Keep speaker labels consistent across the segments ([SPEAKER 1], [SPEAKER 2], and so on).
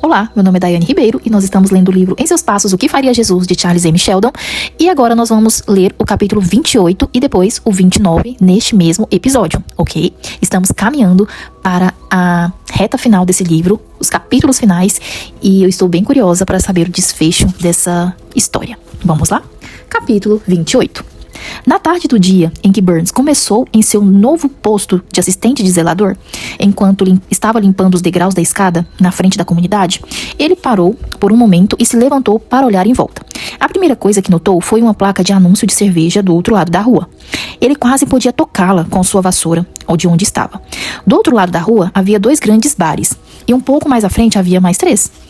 [SPEAKER 1] Olá, meu nome é Daiane Ribeiro e nós estamos lendo o livro Em Seus Passos, O que Faria Jesus, de Charles M. Sheldon. E agora nós vamos ler o capítulo 28 e depois o 29 neste mesmo episódio, ok? Estamos caminhando para a reta final desse livro, os capítulos finais, e eu estou bem curiosa para saber o desfecho dessa história. Vamos lá? Capítulo 28. Na tarde do dia em que Burns começou em seu novo posto de assistente de zelador, enquanto estava limpando os degraus da escada na frente da comunidade, ele parou por um momento e se levantou para olhar em volta. A primeira coisa que notou foi uma placa de anúncio de cerveja do outro lado da rua. Ele quase podia tocá-la com sua vassoura, ou de onde estava. Do outro lado da rua havia 2 grandes bares, e um pouco mais à frente havia mais 3.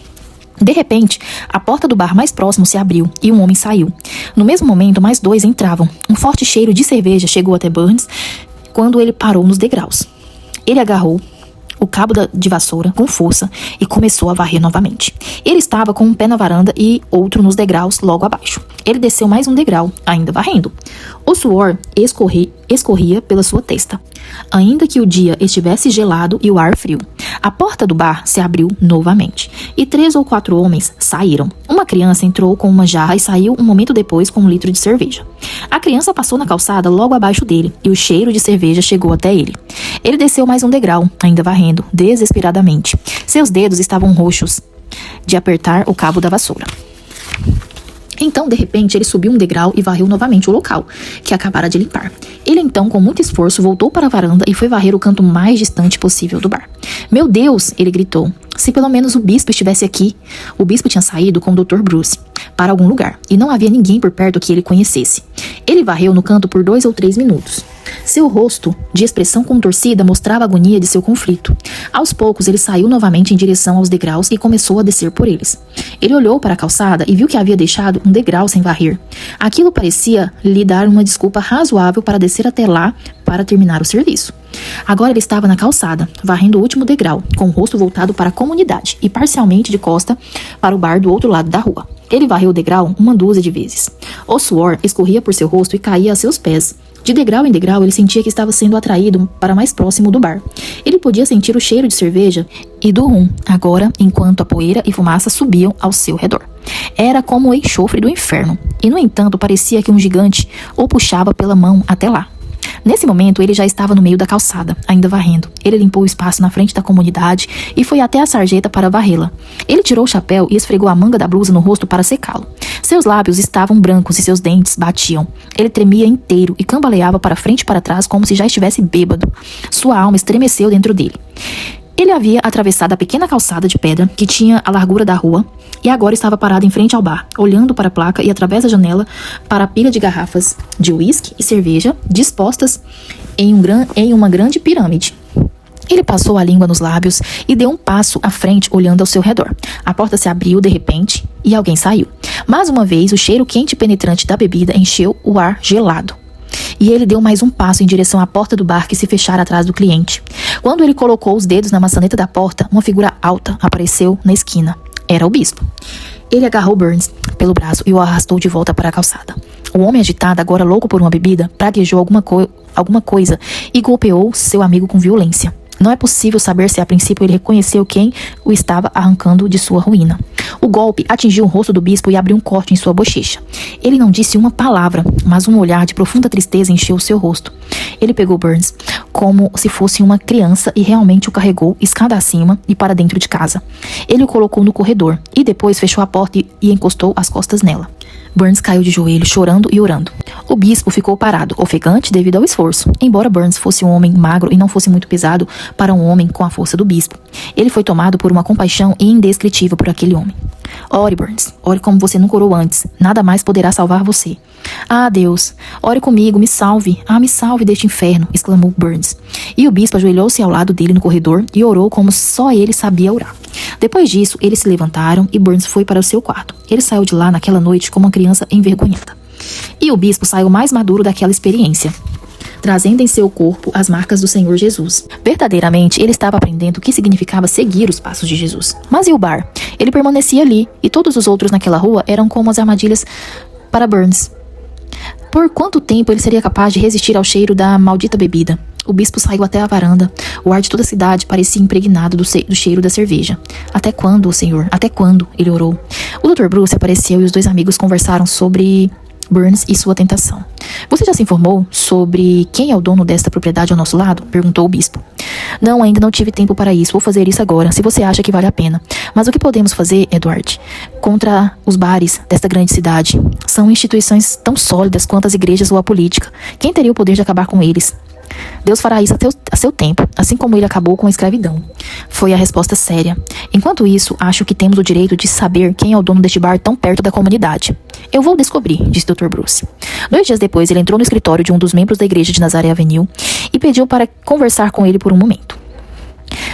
[SPEAKER 1] De repente, a porta do bar mais próximo se abriu e um homem saiu. No mesmo momento, mais 2 entravam. Um forte cheiro de cerveja chegou até Burns quando ele parou nos degraus. Ele agarrou o cabo de vassoura com força e começou a varrer novamente. Ele estava com um pé na varanda e outro nos degraus logo abaixo. Ele desceu mais um degrau, ainda varrendo. O suor escorria pela sua testa, ainda que o dia estivesse gelado e o ar frio. A porta do bar se abriu novamente, e 3 ou 4 homens saíram. Uma criança entrou com uma jarra e saiu um momento depois com 1 litro de cerveja. A criança passou na calçada logo abaixo dele, e o cheiro de cerveja chegou até ele. Ele desceu mais um degrau, ainda varrendo, desesperadamente. Seus dedos estavam roxos de apertar o cabo da vassoura. Então, de repente, ele subiu um degrau e varreu novamente o local, que acabara de limpar. Ele então, com muito esforço, voltou para a varanda e foi varrer o canto mais distante possível do bar. "Meu Deus!" ele gritou. "Se pelo menos o bispo estivesse aqui." O bispo tinha saído com o Dr. Bruce para algum lugar, e não havia ninguém por perto que ele conhecesse. Ele varreu no canto por 2 ou 3 minutos. Seu rosto, de expressão contorcida, mostrava a agonia de seu conflito. Aos poucos, ele saiu novamente em direção aos degraus e começou a descer por eles. Ele olhou para a calçada e viu que havia deixado um degrau sem varrer. Aquilo parecia lhe dar uma desculpa razoável para descer até lá para terminar o serviço. Agora ele estava na calçada, varrendo o último degrau, com o rosto voltado para a comunidade e parcialmente de costa para o bar do outro lado da rua. Ele varreu o degrau 1 dúzia de vezes. O suor escorria por seu rosto e caía a seus pés. De degrau em degrau, ele sentia que estava sendo atraído para mais próximo do bar. Ele podia sentir o cheiro de cerveja e do rum, agora, enquanto a poeira e fumaça subiam ao seu redor. Era como o enxofre do inferno, e no entanto parecia que um gigante o puxava pela mão até lá. Nesse momento, ele já estava no meio da calçada, ainda varrendo. Ele limpou o espaço na frente da comunidade e foi até a sarjeta para varrê-la. Ele tirou o chapéu e esfregou a manga da blusa no rosto para secá-lo. Seus lábios estavam brancos e seus dentes batiam. Ele tremia inteiro e cambaleava para frente e para trás como se já estivesse bêbado. Sua alma estremeceu dentro dele. Ele havia atravessado a pequena calçada de pedra que tinha a largura da rua e agora estava parado em frente ao bar, olhando para a placa e através da janela para a pilha de garrafas de uísque e cerveja dispostas em uma grande pirâmide. Ele passou a língua nos lábios e deu um passo à frente olhando ao seu redor. A porta se abriu de repente e alguém saiu. Mais uma vez, o cheiro quente e penetrante da bebida encheu o ar gelado. E ele deu mais um passo em direção à porta do bar que se fechara atrás do cliente. Quando ele colocou os dedos na maçaneta da porta, uma figura alta apareceu na esquina. Era o bispo. Ele agarrou Burns pelo braço e o arrastou de volta para a calçada. O homem agitado, agora louco por uma bebida, praguejou alguma coisa e golpeou seu amigo com violência. Não é possível saber se a princípio ele reconheceu quem o estava arrancando de sua ruína. O golpe atingiu o rosto do bispo e abriu um corte em sua bochecha. Ele não disse uma palavra, mas um olhar de profunda tristeza encheu seu rosto. Ele pegou Burns como se fosse uma criança e realmente o carregou escada acima e para dentro de casa. Ele o colocou no corredor e depois fechou a porta e encostou as costas nela. Burns caiu de joelhos, chorando e orando. O bispo ficou parado, ofegante devido ao esforço. Embora Burns fosse um homem magro e não fosse muito pesado para um homem com a força do bispo, ele foi tomado por uma compaixão indescritível por aquele homem. "Ore, Burns. Ore como você nunca orou antes. Nada mais poderá salvar você." "Ah, Deus, ore comigo, me salve. Ah, me salve deste inferno", exclamou Burns. E o bispo ajoelhou-se ao lado dele no corredor e orou como só ele sabia orar. Depois disso, eles se levantaram e Burns foi para o seu quarto. Ele saiu de lá naquela noite como uma criança envergonhada. E o bispo saiu mais maduro daquela experiência, trazendo em seu corpo as marcas do Senhor Jesus. Verdadeiramente, ele estava aprendendo o que significava seguir os passos de Jesus. Mas e o bar? Ele permanecia ali, e todos os outros naquela rua eram como as armadilhas para Burns. Por quanto tempo ele seria capaz de resistir ao cheiro da maldita bebida? O bispo saiu até a varanda. O ar de toda a cidade parecia impregnado do cheiro da cerveja. Até quando, Senhor? Até quando? Ele orou. O Dr. Bruce apareceu e os dois amigos conversaram sobre Burns e sua tentação. Você já se informou sobre quem é o dono desta propriedade ao nosso lado? Perguntou o bispo. Não, ainda não tive tempo para isso. Vou fazer isso agora, se você acha que vale a pena. Mas o que podemos fazer, Edward, contra os bares desta grande cidade? São instituições tão sólidas quanto as igrejas ou a política. Quem teria o poder de acabar com eles? Deus fará isso a seu tempo, assim como ele acabou com a escravidão. Foi a resposta séria. Enquanto isso, acho que temos o direito de saber quem é o dono deste bar tão perto da comunidade. Eu vou descobrir, disse Dr. Bruce. 2 dias depois, ele entrou no escritório de um dos membros da igreja de Nazaré Avenue e pediu para conversar com ele por um momento.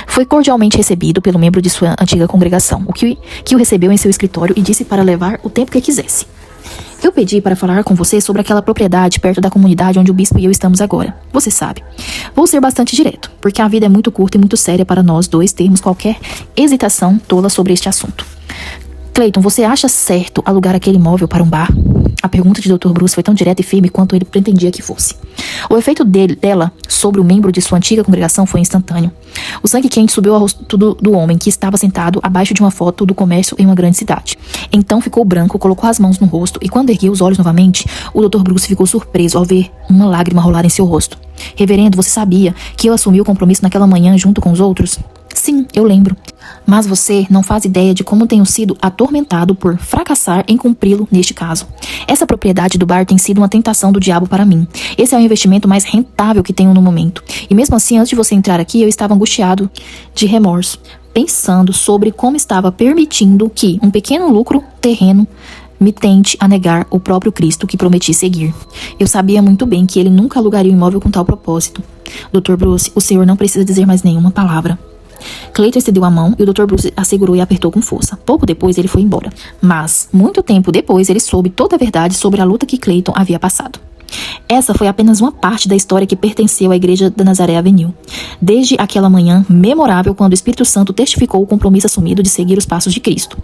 [SPEAKER 1] Foi cordialmente recebido pelo membro de sua antiga congregação, que o recebeu em seu escritório e disse para levar o tempo que quisesse. Eu pedi para falar com você sobre aquela propriedade perto da comunidade onde o bispo e eu estamos agora. Você sabe. Vou ser bastante direto, porque a vida é muito curta e muito séria para nós dois termos qualquer hesitação tola sobre este assunto. Clayton, você acha certo alugar aquele imóvel para um bar? A pergunta de Dr. Bruce foi tão direta e firme quanto ele pretendia que fosse. O efeito dela sobre o membro de sua antiga congregação foi instantâneo. O sangue quente subiu ao rosto do homem que estava sentado abaixo de uma foto do comércio em uma grande cidade. Então ficou branco, colocou as mãos no rosto e quando ergueu os olhos novamente, o Dr. Bruce ficou surpreso ao ver uma lágrima rolar em seu rosto. Reverendo, você sabia que eu assumi o compromisso naquela manhã junto com os outros? Sim, eu lembro. Mas você não faz ideia de como tenho sido atormentado por fracassar em cumpri-lo neste caso. Essa propriedade do bar tem sido uma tentação do diabo para mim. Esse é o investimento mais rentável que tenho no momento. E mesmo assim, antes de você entrar aqui, eu estava angustiado de remorso, pensando sobre como estava permitindo que um pequeno lucro terreno me tente a negar o próprio Cristo que prometi seguir. Eu sabia muito bem que ele nunca alugaria o imóvel com tal propósito. Dr. Bruce, o senhor não precisa dizer mais nenhuma palavra. Clayton estendeu a mão e o Dr. Bruce a segurou e apertou com força. Pouco depois ele foi embora. Mas, muito tempo depois, ele soube toda a verdade sobre a luta que Clayton havia passado. Essa foi apenas uma parte da história que pertenceu à igreja da Nazaré Avenue. Desde aquela manhã memorável quando o Espírito Santo testificou o compromisso assumido de seguir os passos de Cristo.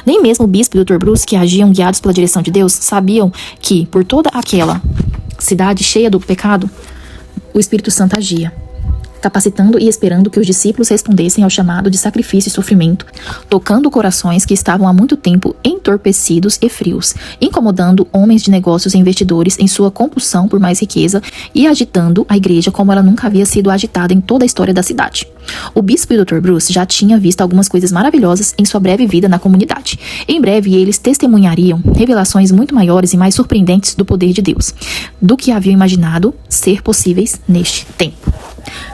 [SPEAKER 1] Nem mesmo o bispo e o Dr. Bruce, que agiam guiados pela direção de Deus, sabiam que, por toda aquela cidade cheia do pecado, o Espírito Santo agia, capacitando e esperando que os discípulos respondessem ao chamado de sacrifício e sofrimento, tocando corações que estavam há muito tempo entorpecidos e frios, incomodando homens de negócios e investidores em sua compulsão por mais riqueza e agitando a igreja como ela nunca havia sido agitada em toda a história da cidade. O bispo e o Dr. Bruce já tinham visto algumas coisas maravilhosas em sua breve vida na comunidade. Em breve, eles testemunhariam revelações muito maiores e mais surpreendentes do poder de Deus, do que haviam imaginado ser possíveis neste tempo.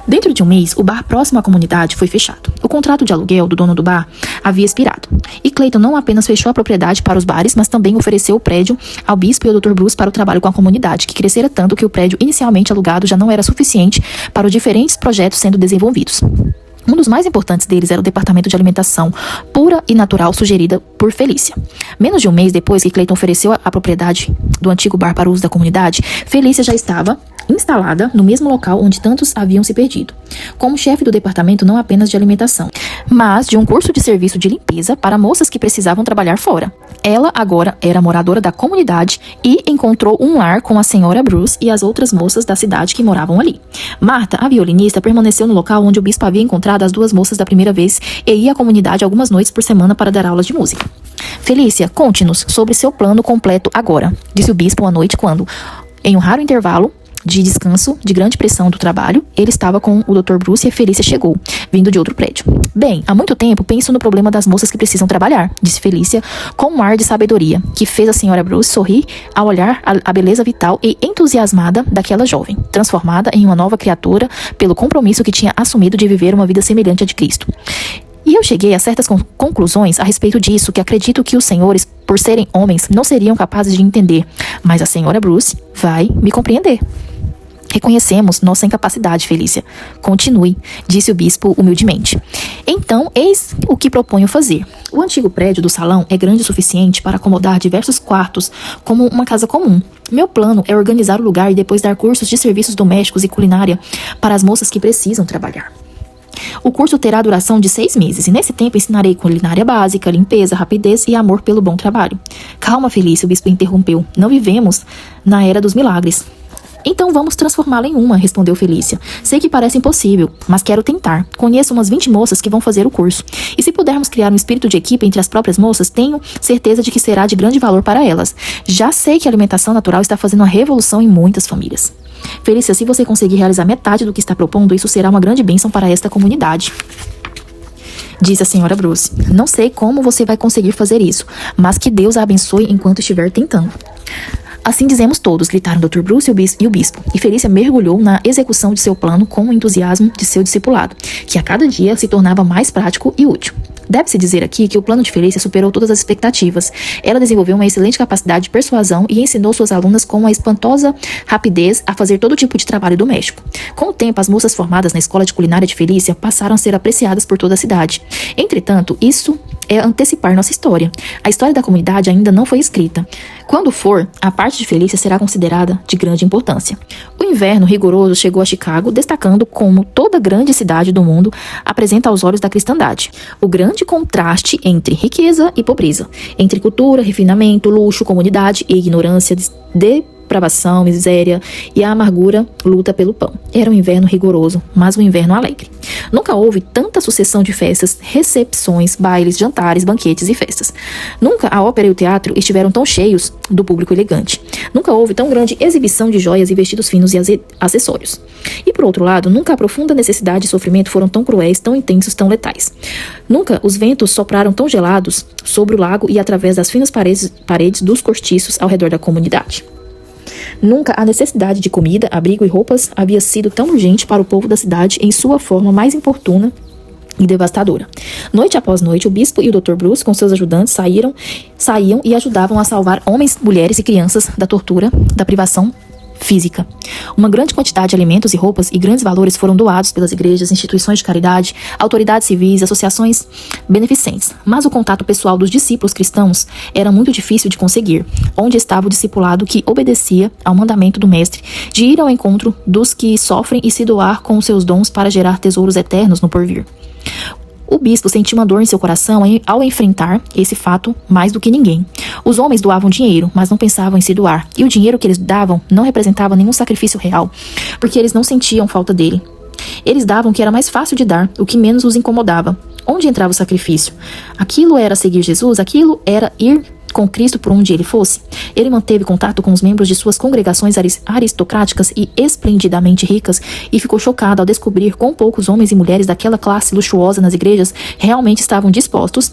[SPEAKER 1] Dentro de um mês, o bar próximo à comunidade foi fechado. O contrato de aluguel do dono do bar havia expirado. E Clayton não apenas fechou a propriedade para os bares, mas também ofereceu o prédio ao bispo e ao Dr. Bruce para o trabalho com a comunidade, que crescera tanto que o prédio inicialmente alugado já não era suficiente para os diferentes projetos sendo desenvolvidos. Um dos mais importantes deles era o departamento de alimentação pura e natural sugerida por Felícia. Menos de um mês depois que Clayton ofereceu a propriedade do antigo bar para o uso da comunidade, Felícia já estava instalada no mesmo local onde tantos haviam se perdido, como chefe do departamento não apenas de alimentação, mas de um curso de serviço de limpeza para moças que precisavam trabalhar fora. Ela agora era moradora da comunidade e encontrou um lar com a senhora Bruce e as outras moças da cidade que moravam ali. Marta, a violinista, permaneceu no local onde o bispo havia encontrado as duas moças da primeira vez e ia à comunidade algumas noites por semana para dar aulas de música. Felícia, conte-nos sobre seu plano completo agora, disse o bispo uma noite quando, em um raro intervalo de descanso, de grande pressão do trabalho, ele estava com o Dr. Bruce e a Felícia chegou, vindo de outro prédio. Bem, há muito tempo penso no problema das moças que precisam trabalhar, disse Felícia com um ar de sabedoria, que fez a senhora Bruce sorrir ao olhar a beleza vital e entusiasmada daquela jovem, transformada em uma nova criatura pelo compromisso que tinha assumido de viver uma vida semelhante à de Cristo. E eu cheguei a certas conclusões a respeito disso que acredito que os senhores, por serem homens, não seriam capazes de entender, mas a senhora Bruce vai me compreender. Reconhecemos nossa incapacidade, Felícia. Continue, disse o bispo humildemente. Então, eis o que proponho fazer. O antigo prédio do salão é grande o suficiente para acomodar diversos quartos, como uma casa comum. Meu plano é organizar o lugar e depois dar cursos de serviços domésticos e culinária para as moças que precisam trabalhar. O curso terá duração de 6 meses e nesse tempo ensinarei culinária básica, limpeza, rapidez e amor pelo bom trabalho. Calma, Felícia, o bispo interrompeu. Não vivemos na era dos milagres. Então vamos transformá-la em uma, respondeu Felícia. Sei que parece impossível, mas quero tentar. Conheço umas 20 moças que vão fazer o curso. E se pudermos criar um espírito de equipe entre as próprias moças, tenho certeza de que será de grande valor para elas. Já sei que a alimentação natural está fazendo uma revolução em muitas famílias. Felícia, se você conseguir realizar metade do que está propondo, isso será uma grande bênção para esta comunidade. Disse a senhora Bruce. Não sei como você vai conseguir fazer isso, mas que Deus a abençoe enquanto estiver tentando. Assim dizemos todos, gritaram Dr. Bruce e o bispo, e Felícia mergulhou na execução de seu plano com o entusiasmo de seu discipulado, que a cada dia se tornava mais prático e útil. Deve-se dizer aqui que o plano de Felícia superou todas as expectativas. Ela desenvolveu uma excelente capacidade de persuasão e ensinou suas alunas com uma espantosa rapidez a fazer todo tipo de trabalho doméstico. Com o tempo, as moças formadas na escola de culinária de Felícia passaram a ser apreciadas por toda a cidade. Entretanto, isso é antecipar nossa história. A história da comunidade ainda não foi escrita. Quando for, a parte de Felícia será considerada de grande importância. O inverno rigoroso chegou a Chicago, destacando como toda grande cidade do mundo apresenta aos olhos da cristandade o grande contraste entre riqueza e pobreza, entre cultura, refinamento, luxo, comunidade e ignorância, depravação, miséria e a amargura luta pelo pão. Era um inverno rigoroso, mas um inverno alegre. Nunca houve tanta sucessão de festas, recepções, bailes, jantares, banquetes e festas. Nunca a ópera e o teatro estiveram tão cheios do público elegante. Nunca houve tão grande exibição de joias e vestidos finos e acessórios. E por outro lado, nunca a profunda necessidade e sofrimento foram tão cruéis, tão intensos, tão letais. Nunca os ventos sopraram tão gelados sobre o lago e através das finas paredes dos cortiços ao redor da comunidade. Nunca a necessidade de comida, abrigo e roupas havia sido tão urgente para o povo da cidade em sua forma mais importuna e devastadora. Noite após noite, o bispo e o Dr. Bruce, com seus ajudantes, saíam e ajudavam a salvar homens, mulheres e crianças da tortura, da privação física. Uma grande quantidade de alimentos e roupas e grandes valores foram doados pelas igrejas, instituições de caridade, autoridades civis, associações beneficentes. Mas o contato pessoal dos discípulos cristãos era muito difícil de conseguir. Onde estava o discipulado que obedecia ao mandamento do mestre de ir ao encontro dos que sofrem e se doar com os seus dons para gerar tesouros eternos no porvir? O bispo sentiu uma dor em seu coração ao enfrentar esse fato mais do que ninguém. Os homens doavam dinheiro, mas não pensavam em se doar. E o dinheiro que eles davam não representava nenhum sacrifício real, porque eles não sentiam falta dele. Eles davam o que era mais fácil de dar, o que menos os incomodava. Onde entrava o sacrifício? Aquilo era seguir Jesus? Aquilo era ir com Cristo por onde ele fosse? Ele manteve contato com os membros de suas congregações aristocráticas e esplendidamente ricas e ficou chocado ao descobrir quão poucos homens e mulheres daquela classe luxuosa nas igrejas realmente estavam dispostos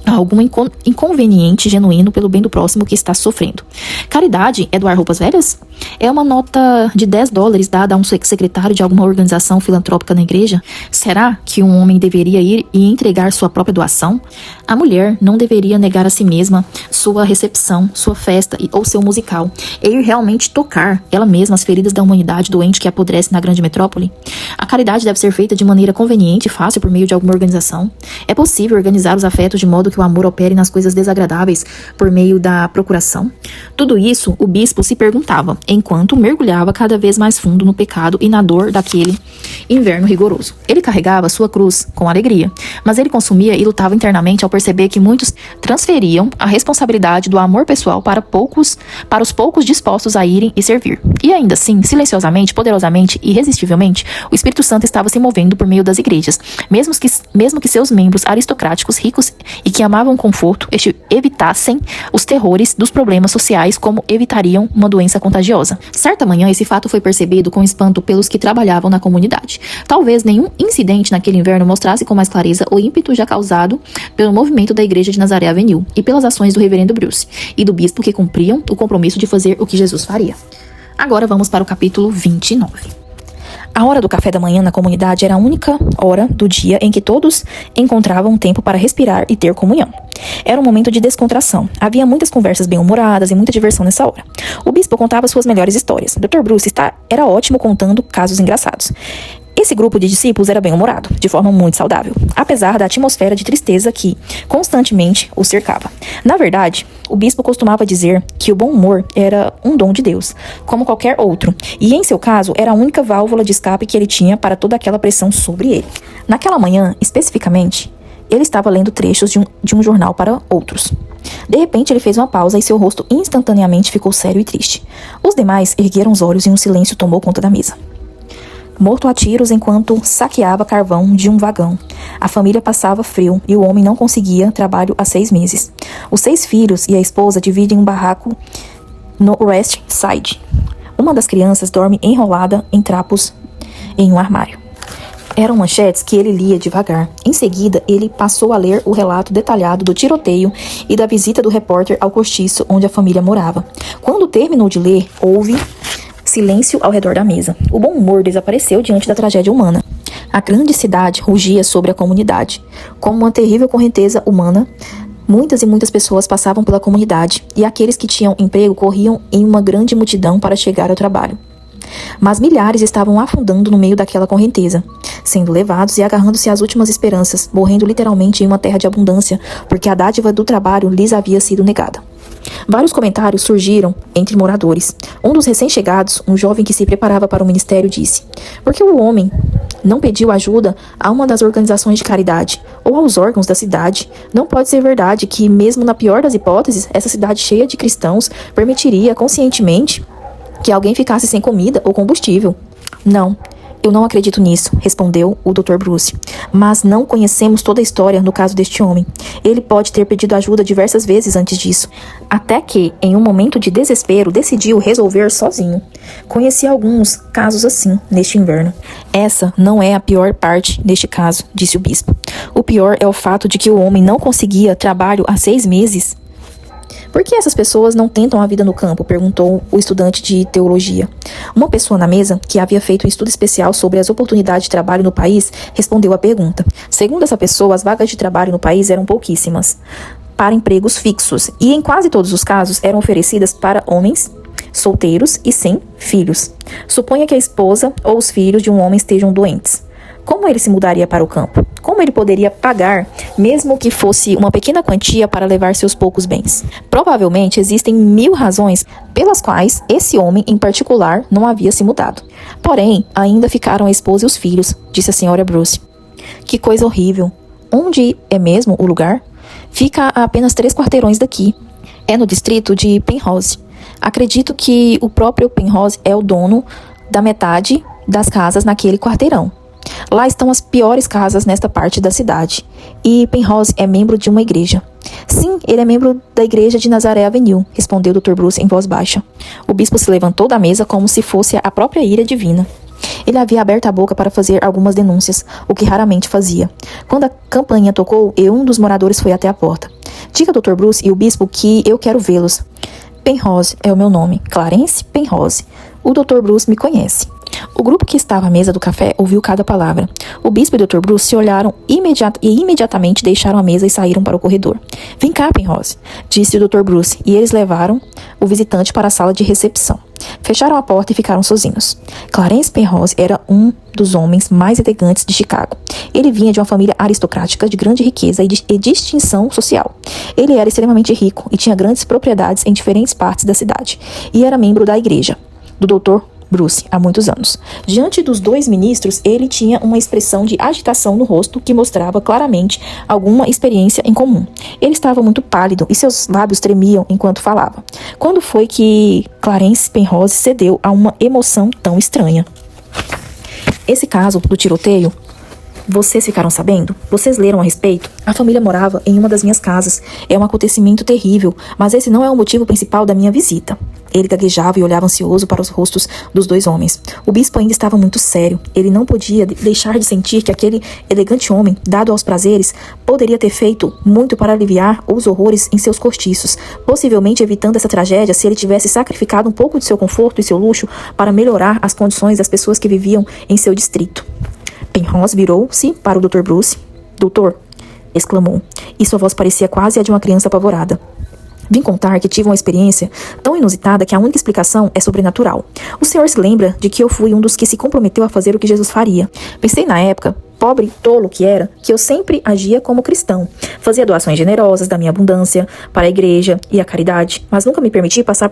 [SPEAKER 1] a algum inconveniente genuíno pelo bem do próximo que está sofrendo. Caridade é doar roupas velhas? É uma nota de $10 dada a um secretário de alguma organização filantrópica na igreja? Será que um homem deveria ir e entregar sua própria doação? A mulher não deveria negar a si mesma sua recepção, sua festa ou seu musical, e ir realmente tocar ela mesma as feridas da humanidade doente que apodrece na grande metrópole? A caridade deve ser feita de maneira conveniente e fácil por meio de alguma organização. É possível organizar os afetos de modo que o amor opere nas coisas desagradáveis por meio da procuração? Tudo isso o bispo se perguntava, enquanto mergulhava cada vez mais fundo no pecado e na dor daquele inverno rigoroso. Ele carregava sua cruz com alegria, mas ele consumia e lutava internamente ao perceber que muitos transferiam a responsabilidade do amor pessoal para os poucos dispostos a irem e servir. E ainda assim, silenciosamente, poderosamente e irresistivelmente, o Espírito Santo estava se movendo por meio das igrejas, mesmo que seus membros aristocráticos, ricos e que amavam conforto, evitassem os terrores dos problemas sociais como evitariam uma doença contagiosa. Certa manhã, esse fato foi percebido com espanto pelos que trabalhavam na comunidade. Talvez nenhum incidente naquele inverno mostrasse com mais clareza o ímpeto já causado pelo movimento da igreja de Nazaré Avenue e pelas ações do reverendo Bruce e do bispo que cumpriam o compromisso de fazer o que Jesus faria. Agora vamos para o capítulo 29. A hora do café da manhã na comunidade era a única hora do dia em que todos encontravam um tempo para respirar e ter comunhão. Era um momento de descontração. Havia muitas conversas bem-humoradas e muita diversão nessa hora. O bispo contava suas melhores histórias. Dr. Bruce era ótimo contando casos engraçados. Esse grupo de discípulos era bem-humorado, de forma muito saudável, apesar da atmosfera de tristeza que constantemente o cercava. Na verdade, o bispo costumava dizer que o bom humor era um dom de Deus, como qualquer outro, e em seu caso era a única válvula de escape que ele tinha para toda aquela pressão sobre ele. Naquela manhã, especificamente, ele estava lendo trechos de um jornal para outros. De repente, ele fez uma pausa e seu rosto instantaneamente ficou sério e triste. Os demais ergueram os olhos e um silêncio tomou conta da mesa. Morto a tiros enquanto saqueava carvão de um vagão. A família passava frio e o homem não conseguia trabalho há 6 meses. Os 6 filhos e a esposa dividem um barraco no West Side. Uma das crianças dorme enrolada em trapos em um armário. Eram manchetes que ele lia devagar. Em seguida, ele passou a ler o relato detalhado do tiroteio e da visita do repórter ao cortiço onde a família morava. Quando terminou de ler, houve silêncio ao redor da mesa. O bom humor desapareceu diante da tragédia humana. A grande cidade rugia sobre a comunidade. Como uma terrível correnteza humana, muitas e muitas pessoas passavam pela comunidade, e aqueles que tinham emprego corriam em uma grande multidão para chegar ao trabalho. Mas milhares estavam afundando no meio daquela correnteza, sendo levados e agarrando-se às últimas esperanças, morrendo literalmente em uma terra de abundância, porque a dádiva do trabalho lhes havia sido negada. Vários comentários surgiram entre moradores. Um dos recém-chegados, um jovem que se preparava para o ministério, disse: "Por que o homem não pediu ajuda a uma das organizações de caridade ou aos órgãos da cidade? Não pode ser verdade que, mesmo na pior das hipóteses, essa cidade cheia de cristãos permitiria conscientemente que alguém ficasse sem comida ou combustível?" "Não, eu não acredito nisso", respondeu o Dr. Bruce. "Mas não conhecemos toda a história no caso deste homem. Ele pode ter pedido ajuda diversas vezes antes disso, até que, em um momento de desespero, decidiu resolver sozinho. Conheci alguns casos assim neste inverno." "Essa não é a pior parte deste caso", disse o bispo. "O pior é o fato de que o homem não conseguia trabalho há 6 meses." "Por que essas pessoas não tentam a vida no campo?" perguntou o estudante de teologia. Uma pessoa na mesa, que havia feito um estudo especial sobre as oportunidades de trabalho no país, respondeu à pergunta. Segundo essa pessoa, as vagas de trabalho no país eram pouquíssimas para empregos fixos, e em quase todos os casos eram oferecidas para homens solteiros e sem filhos. Suponha que a esposa ou os filhos de um homem estejam doentes. Como ele se mudaria para o campo? Como ele poderia pagar, mesmo que fosse uma pequena quantia, para levar seus poucos bens? Provavelmente existem 1000 razões pelas quais esse homem em particular não havia se mudado. Porém, ainda ficaram a esposa e os filhos, disse a senhora Bruce. "Que coisa horrível. Onde é mesmo o lugar?" "Fica a apenas 3 quarteirões daqui. É no distrito de Penrose. Acredito que o próprio Penrose é o dono da metade das casas naquele quarteirão. Lá estão as piores casas nesta parte da cidade. E Penrose é membro de uma igreja." "Sim, ele é membro da igreja de Nazaré Avenue", respondeu o Dr. Bruce em voz baixa. O bispo se levantou da mesa como se fosse a própria ira divina. Ele havia aberto a boca para fazer algumas denúncias, o que raramente fazia. Quando a campainha tocou e um dos moradores foi até a porta. "Diga ao Dr. Bruce e o bispo que eu quero vê-los." "Penrose é o meu nome, Clarence Penrose. O Dr. Bruce me conhece." O grupo que estava à mesa do café ouviu cada palavra. O bispo e o Dr. Bruce se olharam e imediatamente deixaram a mesa e saíram para o corredor. "Vem cá, Penrose", disse o Dr. Bruce, e eles levaram o visitante para a sala de recepção. Fecharam a porta e ficaram sozinhos. Clarence Penrose era um dos homens mais elegantes de Chicago. Ele vinha de uma família aristocrática de grande riqueza e distinção social. Ele era extremamente rico e tinha grandes propriedades em diferentes partes da cidade, e era membro da igreja do Dr. Bruce há muitos anos. Diante dos 2 ministros, ele tinha uma expressão de agitação no rosto que mostrava claramente alguma experiência em comum. Ele estava muito pálido e seus lábios tremiam enquanto falava. Quando foi que Clarence Penrose cedeu a uma emoção tão estranha? "Esse caso do tiroteio, vocês ficaram sabendo? Vocês leram a respeito? A família morava em uma das minhas casas. É um acontecimento terrível, mas esse não é o motivo principal da minha visita." Ele gaguejava e olhava ansioso para os rostos dos 2 homens. O bispo ainda estava muito sério. Ele não podia deixar de sentir que aquele elegante homem, dado aos prazeres, poderia ter feito muito para aliviar os horrores em seus cortiços, possivelmente evitando essa tragédia se ele tivesse sacrificado um pouco de seu conforto e seu luxo para melhorar as condições das pessoas que viviam em seu distrito. Penrose virou-se para o Dr. Bruce. "Doutor", exclamou, e sua voz parecia quase a de uma criança apavorada. "Vim contar que tive uma experiência tão inusitada que a única explicação é sobrenatural. O senhor se lembra de que eu fui um dos que se comprometeu a fazer o que Jesus faria. Pensei na época pobre tolo que era, que eu sempre agia como cristão. Fazia doações generosas da minha abundância para a igreja e a caridade, mas nunca me permiti passar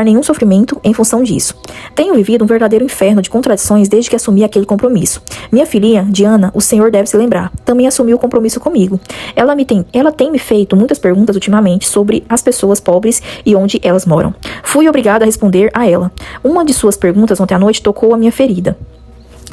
[SPEAKER 1] nenhum sofrimento em função disso. Tenho vivido um verdadeiro inferno de contradições desde que assumi aquele compromisso. Minha filhinha, Diana, o senhor deve se lembrar, também assumiu o compromisso comigo. Ela tem me feito muitas perguntas ultimamente sobre as pessoas pobres e onde elas moram. Fui obrigada a responder a ela. Uma de suas perguntas ontem à noite tocou a minha ferida.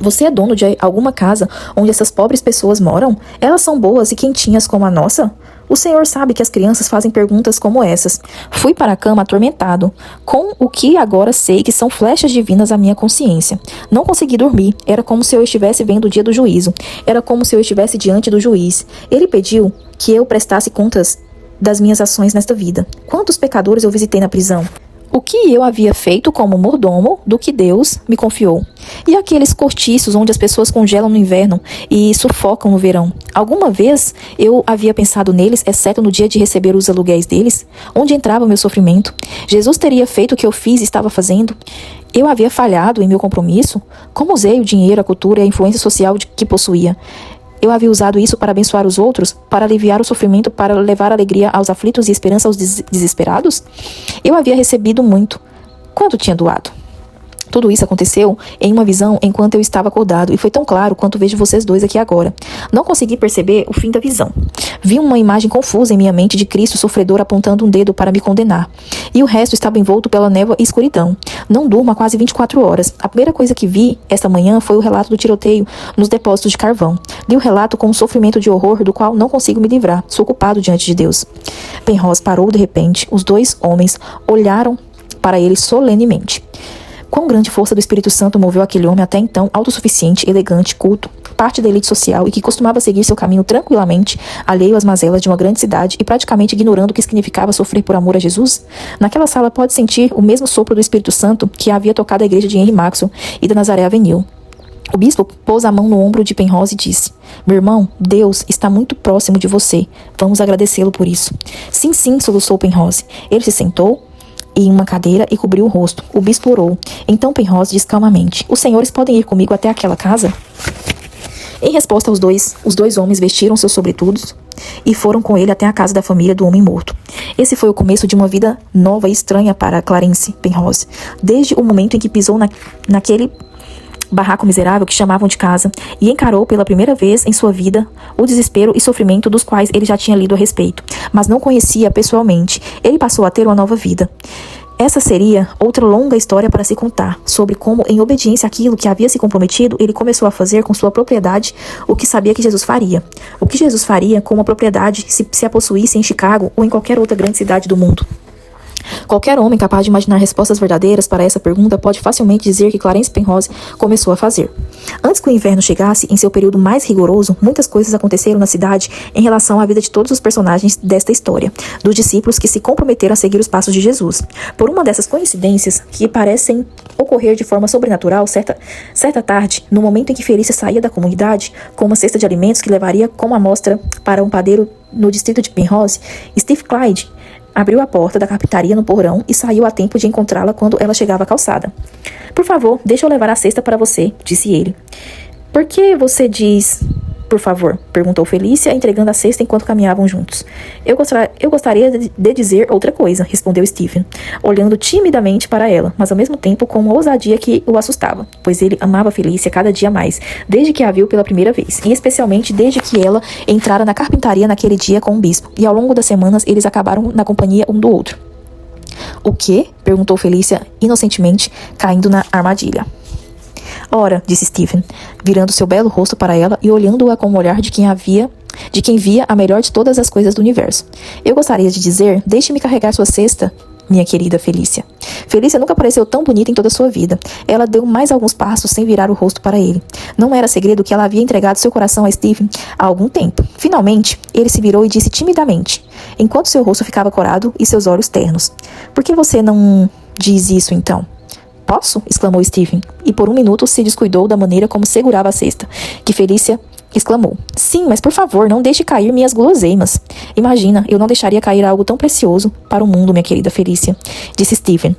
[SPEAKER 1] Você é dono de alguma casa onde essas pobres pessoas moram? Elas são boas e quentinhas como a nossa? O senhor sabe que as crianças fazem perguntas como essas. Fui para a cama atormentado, com o que agora sei que são flechas divinas à minha consciência. Não consegui dormir. Era como se eu estivesse vendo o dia do juízo. Era como se eu estivesse diante do juiz. Ele pediu que eu prestasse contas das minhas ações nesta vida. Quantos pecadores eu visitei na prisão? O que eu havia feito como mordomo do que Deus me confiou? E aqueles cortiços onde as pessoas congelam no inverno e sufocam no verão? Alguma vez eu havia pensado neles, exceto no dia de receber os aluguéis deles? Onde entrava o meu sofrimento? Jesus teria feito o que eu fiz e estava fazendo? Eu havia falhado em meu compromisso? Como usei o dinheiro, a cultura e a influência social que possuía? Eu havia usado isso para abençoar os outros, para aliviar o sofrimento, para levar alegria aos aflitos e esperança aos desesperados? Eu havia recebido muito. Quanto tinha doado? Tudo isso aconteceu em uma visão enquanto eu estava acordado, e foi tão claro quanto vejo vocês dois aqui agora. Não consegui perceber o fim da visão. Vi uma imagem confusa em minha mente de Cristo sofredor apontando um dedo para me condenar. E o resto estava envolto pela névoa e escuridão. Não durmo há quase 24 horas. A primeira coisa que vi esta manhã foi o relato do tiroteio nos depósitos de carvão. Li o relato com um sofrimento de horror do qual não consigo me livrar. Sou culpado diante de Deus. Penrose parou de repente. Os dois homens olharam para ele solenemente. Quão grande força do Espírito Santo moveu aquele homem até então autossuficiente, elegante, culto, parte da elite social e que costumava seguir seu caminho tranquilamente, alheio às mazelas de uma grande cidade e praticamente ignorando o que significava sofrer por amor a Jesus? Naquela sala pode sentir o mesmo sopro do Espírito Santo que havia tocado a igreja de Henry Maxwell e da Nazaré Avenue. O bispo pôs a mão no ombro de Penrose e disse: "Meu irmão, Deus está muito próximo de você. Vamos agradecê-lo por isso." Sim, sim, soluçou Penrose. Ele se sentou em uma cadeira e cobriu o rosto. O bispo orou. Então Penrose disse calmamente: "Os senhores podem ir comigo até aquela casa?" Em resposta, os dois homens vestiram seus sobretudos e foram com ele até a casa da família do homem morto. Esse foi o começo de uma vida nova e estranha para Clarence Penrose. Desde o momento em que pisou naquele barraco miserável que chamavam de casa e encarou pela primeira vez em sua vida o desespero e sofrimento dos quais ele já tinha lido a respeito, mas não conhecia pessoalmente, ele passou a ter uma nova vida. Essa seria outra longa história para se contar, sobre como, em obediência àquilo que havia se comprometido, ele começou a fazer com sua propriedade o que sabia que Jesus faria. O que Jesus faria com uma propriedade se a possuísse em Chicago ou em qualquer outra grande cidade do mundo. Qualquer homem capaz de imaginar respostas verdadeiras para essa pergunta pode facilmente dizer que Clarence Penrose começou a fazer. Antes que o inverno chegasse, em seu período mais rigoroso, muitas coisas aconteceram na cidade em relação à vida de todos os personagens desta história, dos discípulos que se comprometeram a seguir os passos de Jesus. Por uma dessas coincidências que parecem ocorrer de forma sobrenatural, certa tarde, no momento em que Felícia saía da comunidade com uma cesta de alimentos que levaria como amostra para um padeiro no distrito de Penrose, Steve Clyde abriu a porta da carpintaria no porão e saiu a tempo de encontrá-la quando ela chegava à calçada. "Por favor, deixa eu levar a cesta para você", disse ele. "Por que você diz 'por favor'?" perguntou Felícia, entregando a cesta enquanto caminhavam juntos. Eu gostaria de dizer outra coisa", respondeu Stephen, olhando timidamente para ela, mas ao mesmo tempo com uma ousadia que o assustava, pois ele amava Felícia cada dia mais, desde que a viu pela primeira vez, e especialmente desde que ela entrara na carpintaria naquele dia com o bispo, e ao longo das semanas eles acabaram na companhia um do outro. "O quê?" perguntou Felícia, inocentemente, caindo na armadilha. "Ora", disse Stephen, virando seu belo rosto para ela e olhando-a com o olhar de quem via a melhor de todas as coisas do universo. "Eu gostaria de dizer, deixe-me carregar sua cesta, minha querida Felícia." Felícia nunca pareceu tão bonita em toda a sua vida. Ela deu mais alguns passos sem virar o rosto para ele. Não era segredo que ela havia entregado seu coração a Stephen há algum tempo. Finalmente, ele se virou e disse timidamente, enquanto seu rosto ficava corado e seus olhos ternos: "Por que você não diz isso então?" "Posso?" exclamou Stephen, e por um minuto se descuidou da maneira como segurava a cesta, que Felícia exclamou: "Sim, mas por favor, não deixe cair minhas guloseimas." "Imagina, eu não deixaria cair algo tão precioso para o mundo, minha querida Felícia", disse Stephen.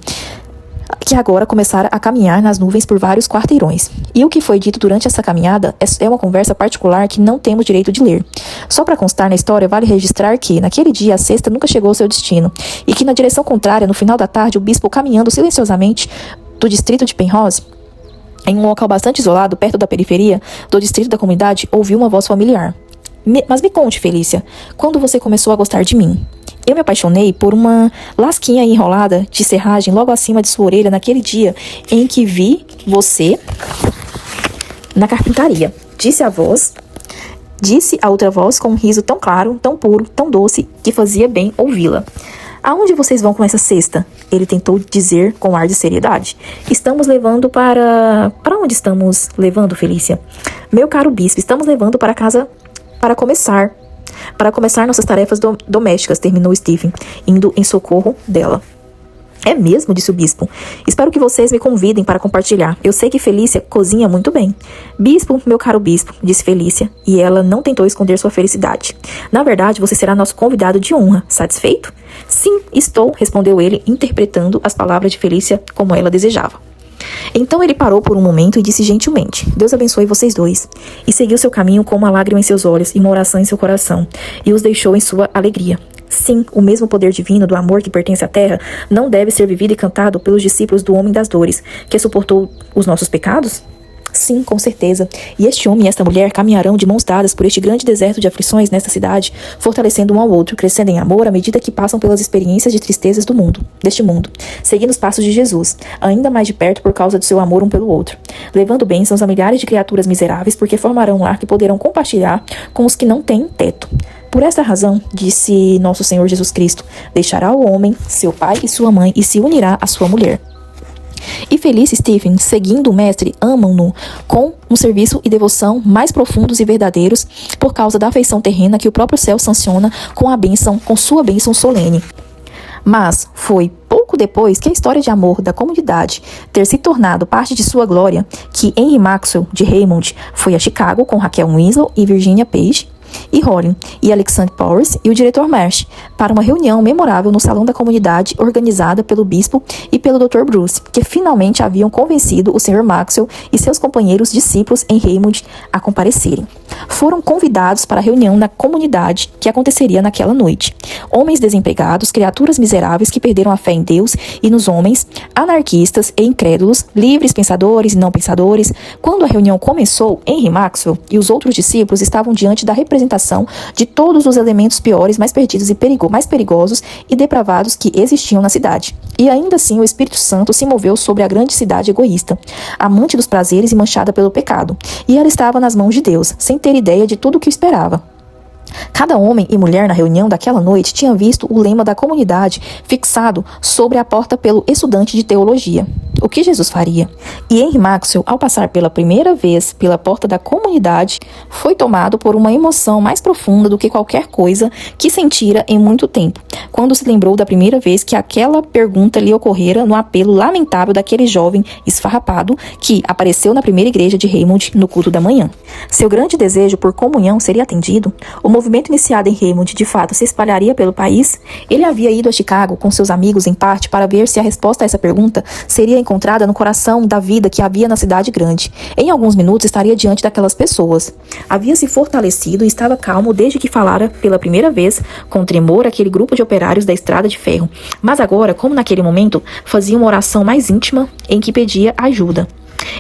[SPEAKER 1] que agora começara a caminhar nas nuvens por vários quarteirões. E o que foi dito durante essa caminhada é uma conversa particular que não temos direito de ler. Só para constar na história, vale registrar que, naquele dia, a cesta nunca chegou ao seu destino, e que na direção contrária, no final da tarde, o bispo, caminhando silenciosamente do distrito de Penrose, em um local bastante isolado, perto da periferia do distrito da comunidade, ouviu uma voz familiar. Mas me conte, Felícia, quando você começou a gostar de mim? Eu me apaixonei por uma lasquinha enrolada de serragem logo acima de sua orelha naquele dia em que vi você na carpintaria. Disse a outra voz com um riso tão claro, tão puro, tão doce, que fazia bem ouvi-la. Aonde vocês vão com essa cesta? Ele tentou dizer com ar de seriedade. Estamos levando para... Para onde estamos levando, Felícia? Meu caro bispo, estamos levando para casa para começar nossas tarefas domésticas, terminou Stephen, indo em socorro dela. É mesmo, disse o bispo. Espero que vocês me convidem para compartilhar. Eu sei que Felícia cozinha muito bem. Bispo, meu caro bispo, disse Felícia, e ela não tentou esconder sua felicidade. Na verdade, você será nosso convidado de honra. Satisfeito? Sim, estou, respondeu ele, interpretando as palavras de Felícia como ela desejava. Então ele parou por um momento e disse gentilmente: Deus abençoe vocês dois. E seguiu seu caminho com uma lágrima em seus olhos e uma oração em seu coração, e os deixou em sua alegria. Sim, o mesmo poder divino do amor que pertence à terra não deve ser vivido e cantado pelos discípulos do homem das dores, que suportou os nossos pecados? Sim, com certeza. E este homem e esta mulher caminharão de mãos dadas por este grande deserto de aflições nesta cidade, fortalecendo um ao outro, crescendo em amor à medida que passam pelas experiências de tristezas deste mundo, seguindo os passos de Jesus, ainda mais de perto por causa do seu amor um pelo outro, levando bênçãos a milhares de criaturas miseráveis, porque formarão um lar que poderão compartilhar com os que não têm teto. Por esta razão, disse nosso Senhor Jesus Cristo, deixará o homem, seu pai e sua mãe, e se unirá à sua mulher. E Felícia e Stephen, seguindo o mestre, amam-no com um serviço e devoção mais profundos e verdadeiros por causa da afeição terrena que o próprio céu sanciona com sua bênção solene. Mas foi pouco depois que a história de amor da comunidade ter se tornado parte de sua glória que Henry Maxwell de Raymond foi a Chicago com Raquel Winslow e Virginia Page e Holly e Alexander Powers e o diretor Marsh para uma reunião memorável no salão da comunidade organizada pelo bispo e pelo Dr. Bruce, que finalmente haviam convencido o Sr. Maxwell e seus companheiros discípulos em Raymond a comparecerem. Foram convidados para a reunião na comunidade que aconteceria naquela noite. Homens desempregados, criaturas miseráveis que perderam a fé em Deus e nos homens, anarquistas e incrédulos, livres pensadores e não pensadores. Quando a reunião começou, Henry Maxwell e os outros discípulos estavam diante da representação de todos os elementos piores, mais perdidos e mais perigosos e depravados que existiam na cidade. E ainda assim o Espírito Santo se moveu sobre a grande cidade egoísta, amante dos prazeres e manchada pelo pecado. E ela estava nas mãos de Deus, sem ter ideia de tudo o que esperava. Cada homem e mulher na reunião daquela noite tinha visto o lema da comunidade fixado sobre a porta pelo estudante de teologia. O que Jesus faria? E Henry Maxwell, ao passar pela primeira vez pela porta da comunidade, foi tomado por uma emoção mais profunda do que qualquer coisa que sentira em muito tempo, quando se lembrou da primeira vez que aquela pergunta lhe ocorrera no apelo lamentável daquele jovem esfarrapado que apareceu na primeira igreja de Raymond no culto da manhã. Seu grande desejo por comunhão seria atendido? O movimento iniciado em Raymond de fato se espalharia pelo país? Ele havia ido a Chicago com seus amigos em parte para ver se a resposta a essa pergunta seria encontrada no coração da vida que havia na cidade grande. Em alguns minutos estaria diante daquelas pessoas. Havia se fortalecido e estava calmo desde que falara pela primeira vez com tremor aquele grupo de operários da estrada de ferro. Mas agora, como naquele momento, fazia uma oração mais íntima em que pedia ajuda.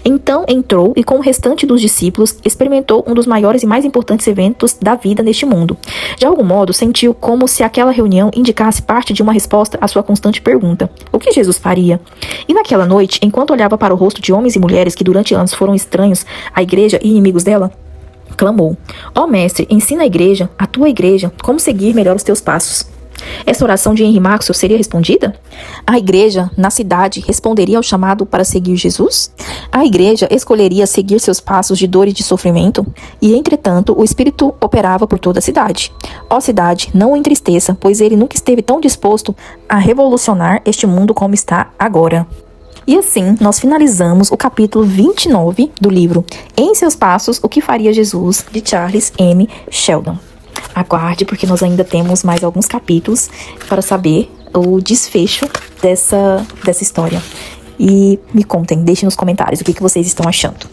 [SPEAKER 1] Então entrou e com o restante dos discípulos experimentou um dos maiores e mais importantes eventos da vida neste mundo. De algum modo, sentiu como se aquela reunião indicasse parte de uma resposta à sua constante pergunta: o que Jesus faria? E naquela noite, enquanto olhava para o rosto de homens e mulheres que durante anos foram estranhos à igreja e inimigos dela, clamou: ó mestre, ensina a tua igreja, como seguir melhor os teus passos. Essa oração de Henry Maxwell seria respondida? A igreja, na cidade, responderia ao chamado para seguir Jesus? A igreja escolheria seguir seus passos de dor e de sofrimento? E, entretanto, o Espírito operava por toda a cidade. Ó cidade, não o entristeça, pois ele nunca esteve tão disposto a revolucionar este mundo como está agora. E assim, nós finalizamos o capítulo 29 do livro Em Seus Passos, O que Faria Jesus, de Charles M. Sheldon. Aguarde, porque nós ainda temos mais alguns capítulos para saber o desfecho dessa história. E me contem, deixem nos comentários o que vocês estão achando.